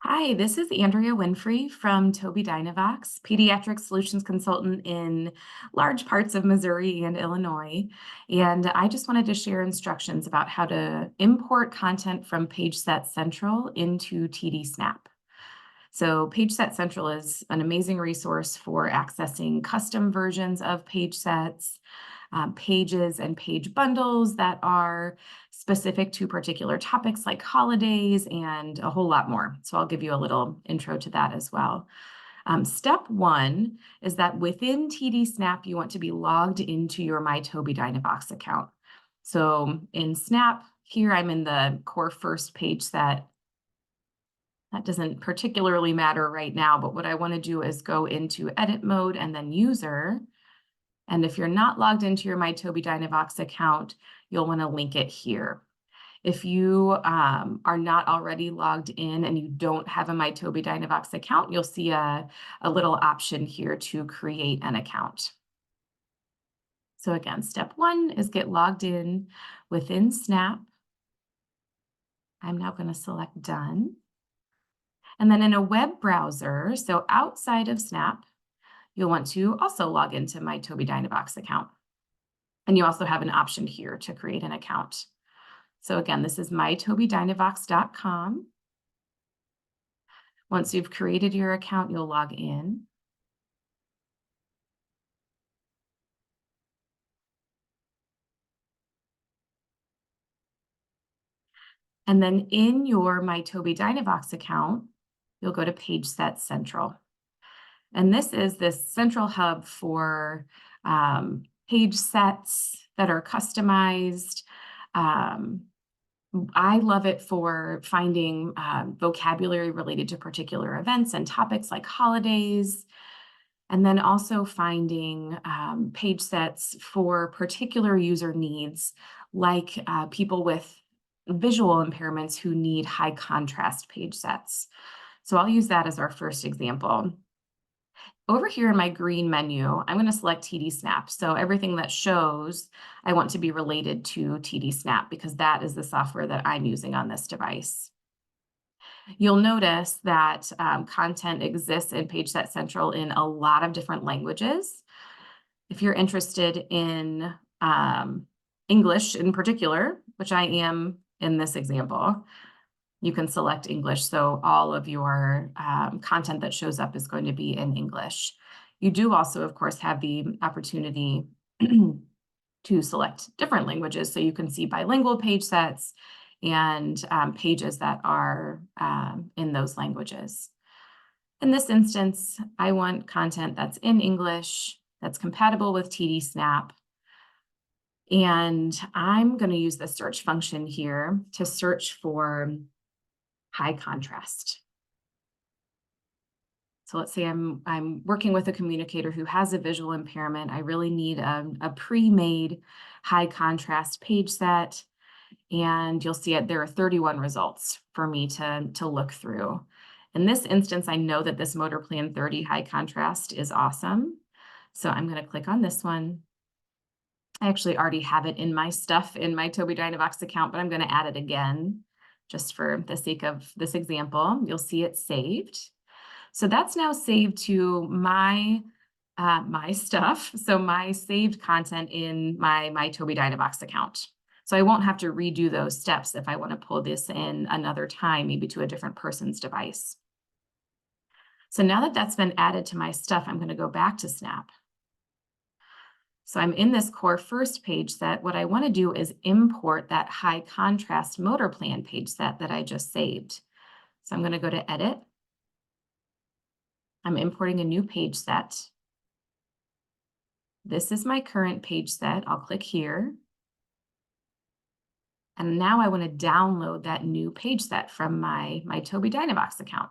Hi, this is Andrea Winfrey from Tobii Dynavox, pediatric solutions consultant in large parts of Missouri and Illinois. And I just wanted to share instructions about how to import content from PageSet Central into TD Snap. So PageSet Central is an amazing resource for accessing custom versions of page sets, pages and page bundles that are specific to particular topics like holidays and a whole lot more. So I'll give you a little intro to that as well. Step one is that within TD Snap, you want to be logged into your My Tobii Dynavox account. So in Snap, here I'm in the core first page set. That doesn't particularly matter right now, but what I want to do is go into edit mode and then user. And if you're not logged into your My Tobii Dynavox account, you'll want to link it here. If you are not already logged in and you don't have a My Tobii Dynavox account, you'll see a little option here to create an account. So again, step one is get logged in within Snap. I'm now going to select done. And then in a web browser, so outside of Snap, you'll want to also log into My Tobii Dynavox account. And you also have an option here to create an account. So again, this is mytobiidynavox.com. Once you've created your account, you'll log in. And then in your My Tobii Dynavox account, you'll go to PageSet Central. And this is this central hub for page sets that are customized. I love it for finding vocabulary related to particular events and topics like holidays, and then also finding page sets for particular user needs, like people with visual impairments who need high contrast page sets. So I'll use that as our first example. Over here in my green menu, I'm going to select TD Snap. So everything that shows, I want to be related to TD Snap because that is the software that I'm using on this device. You'll notice that content exists in PageSet Central in a lot of different languages. If you're interested in English in particular, which I am in this example, you can select English. So all of your content that shows up is going to be in English. You do also, of course, have the opportunity to select different languages. So you can see bilingual page sets and pages that are in those languages. In this instance, I want content that's in English, that's compatible with TD Snap. And I'm going to use the search function here to search for high contrast. So let's say I'm working with a communicator who has a visual impairment. I really need a pre-made high contrast page set. And you'll see it, there are 31 results for me to look through. In this instance, I know that this Motor Plan 30 high contrast is awesome. So I'm going to click on this one. I actually already have it in my stuff in my Tobii Dynavox account, but I'm going to add it again just for the sake of this example. You'll see it saved. So that's now saved to my stuff. So my saved content in my Tobii Dynavox account. So I won't have to redo those steps if I want to pull this in another time, maybe to a different person's device. So now that that's been added to my stuff, I'm going to go back to Snap. So I'm in this core first page set. What I want to do is import that high contrast Motor Plan page set that I just saved. So I'm going to go to Edit. I'm importing a new page set. This is my current page set. I'll click here. And now I want to download that new page set from my Tobii Dynavox account.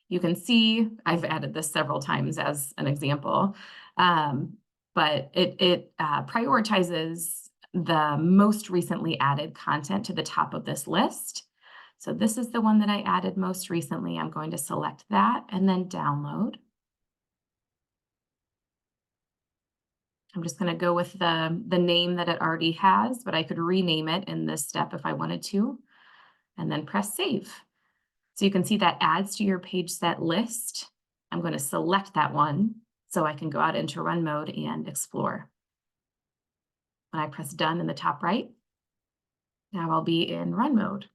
You can see I've added this several times as an example, but it prioritizes the most recently added content to the top of this list. So this is the one that I added most recently. I'm going to select that and then download. I'm just going to go with the name that it already has, but I could rename it in this step if I wanted to, and then press save. So you can see that adds to your page set list. I'm going to select that one so I can go out into run mode and explore. When I press done in the top right, now I'll be in run mode.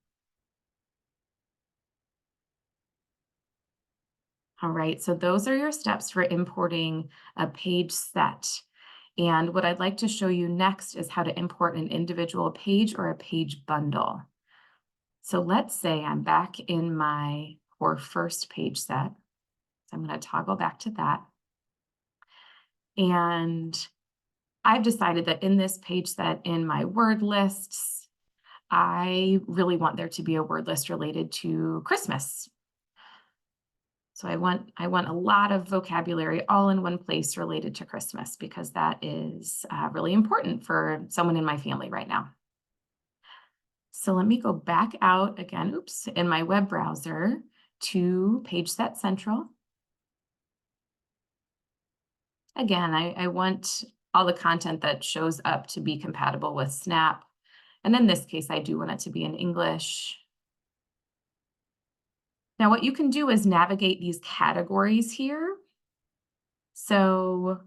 All right, so those are your steps for importing a page set. And what I'd like to show you next is how to import an individual page or a page bundle. So let's say I'm back in my core first page set. So I'm going to toggle back to that. And I've decided that in this page set in my word lists, I really want there to be a word list related to Christmas. So I want a lot of vocabulary all in one place related to Christmas because that is really important for someone in my family right now. So let me go back out again, in my web browser to PageSet Central. Again, I want all the content that shows up to be compatible with Snap. And in this case, I do want it to be in English. Now, what you can do is navigate these categories here. So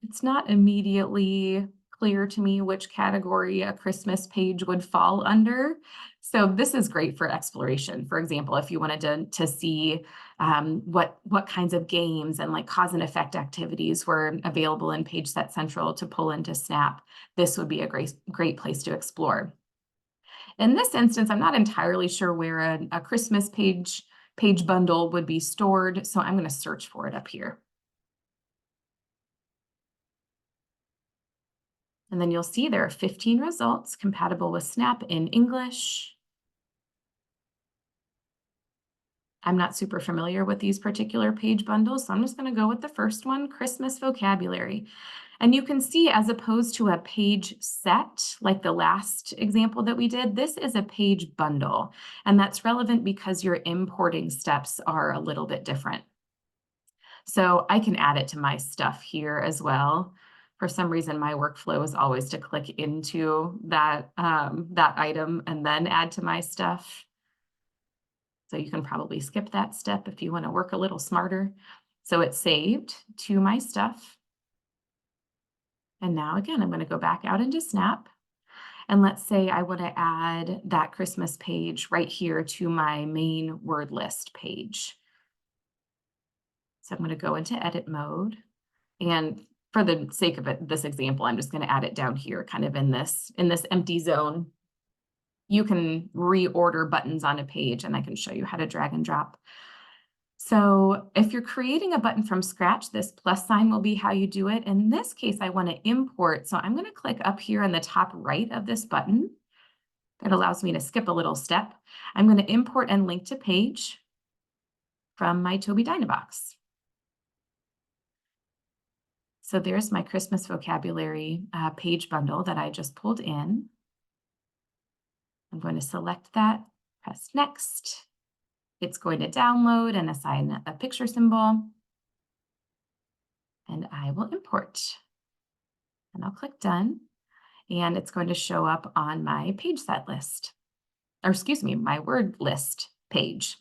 it's not immediately clear to me which category a Christmas page would fall under. So this is great for exploration. For example, if you wanted to see what kinds of games and like cause and effect activities were available in PageSet Central to pull into Snap, this would be a great place to explore. In this instance, I'm not entirely sure where a Christmas page bundle would be stored, so I'm going to search for it up here. And then you'll see there are 15 results compatible with Snap in English. I'm not super familiar with these particular page bundles, so I'm just going to go with the first one, Christmas vocabulary. And you can see, as opposed to a page set, like the last example that we did, this is a page bundle. And that's relevant because your importing steps are a little bit different. So I can add it to my stuff here as well. For some reason, my workflow is always to click into that item and then add to my stuff. So you can probably skip that step if you want to work a little smarter. So it's saved to my stuff. And now again, I'm going to go back out into Snap. And let's say I want to add that Christmas page right here to my main word list page. So I'm going to go into edit mode. And for the sake of this example, I'm just going to add it down here, kind of in this empty zone. You can reorder buttons on a page, and I can show you how to drag and drop. So if you're creating a button from scratch, this plus sign will be how you do it. In this case, I want to import. So I'm going to click up here in the top right of this button. That allows me to skip a little step. I'm going to import and link to page from my Tobii Dynavox. So there's my Christmas vocabulary page bundle that I just pulled in. I'm going to select that, press next. It's going to download and assign a picture symbol. And I will import. And I'll click done. And it's going to show up on my page set list. Or excuse me, my word list page.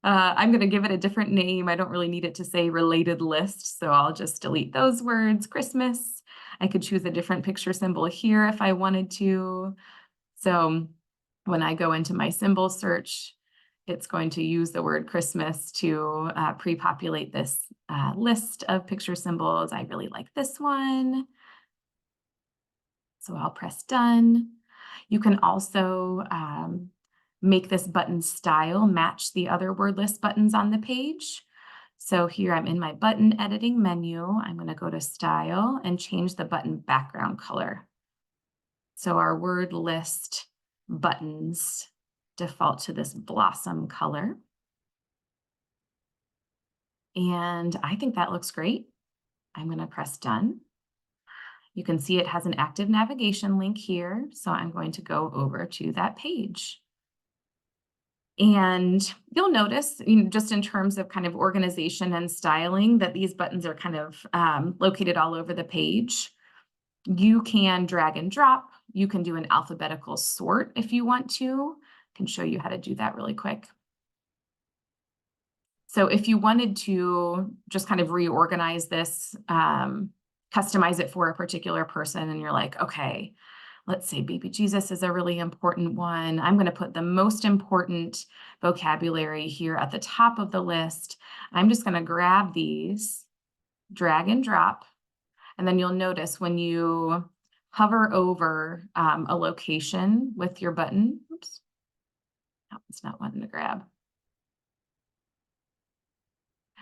I'm going to give it a different name. I don't really need it to say related list, so I'll just delete those words. Christmas. I could choose a different picture symbol here if I wanted to. So when I go into my symbol search, it's going to use the word Christmas to pre-populate this list of picture symbols. I really like this one. So I'll press done. You can also make this button style match the other word list buttons on the page. So here I'm in my button editing menu. I'm going to go to style and change the button background color. So our word list buttons default to this blossom color. And I think that looks great. I'm going to press done. You can see it has an active navigation link here. So I'm going to go over to that page. And you'll notice, just in terms of kind of organization and styling, that these buttons are kind of located all over the page. You can drag and drop. You can do an alphabetical sort if you want to. can show you how to do that really quick. So if you wanted to just kind of reorganize this, customize it for a particular person, and you're like, okay, let's say baby Jesus is a really important one. I'm going to put the most important vocabulary here at the top of the list. I'm just going to grab these, drag and drop, and then you'll notice when you hover over a location with your button, oops, that one's not wanting to grab.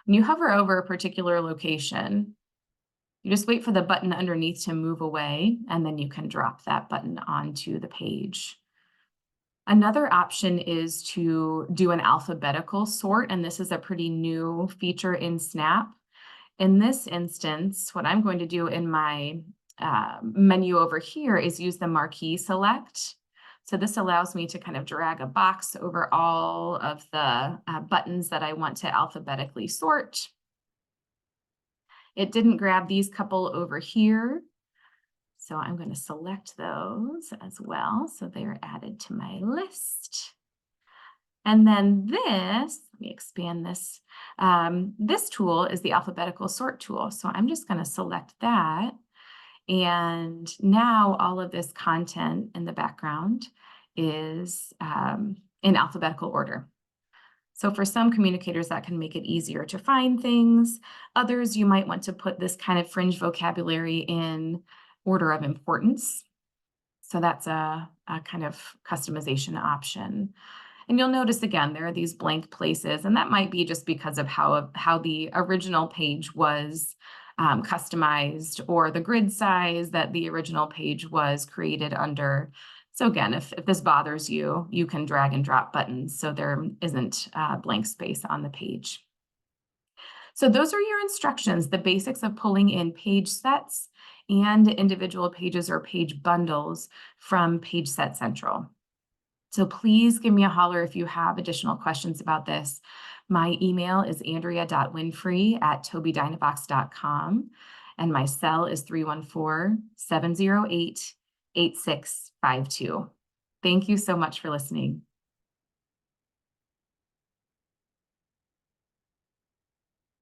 When you hover over a particular location, you just wait for the button underneath to move away, and then you can drop that button onto the page. Another option is to do an alphabetical sort, and this is a pretty new feature in Snap. In this instance, what I'm going to do in my menu over here is use the marquee select. So this allows me to kind of drag a box over all of the buttons that I want to alphabetically sort. It didn't grab these couple over here, so I'm going to select those as well, so they're added to my list. And then this, let me expand this. This tool is the alphabetical sort tool, so I'm just going to select that. And now all of this content in the background is in alphabetical order. So for some communicators, that can make it easier to find things. Others, you might want to put this kind of fringe vocabulary in order of importance. So that's a kind of customization option. And you'll notice again, there are these blank places, and that might be just because of how the original page was customized, or the grid size that the original page was created under. So again, if this bothers you, you can drag and drop buttons so there isn't blank space on the page. So those are your instructions, the basics of pulling in page sets and individual pages or page bundles from PageSet Central. So please give me a holler if you have additional questions about this. My email is andrea.winfrey@tobydynavox.com, and my cell is 314-708-8652. Thank you so much for listening.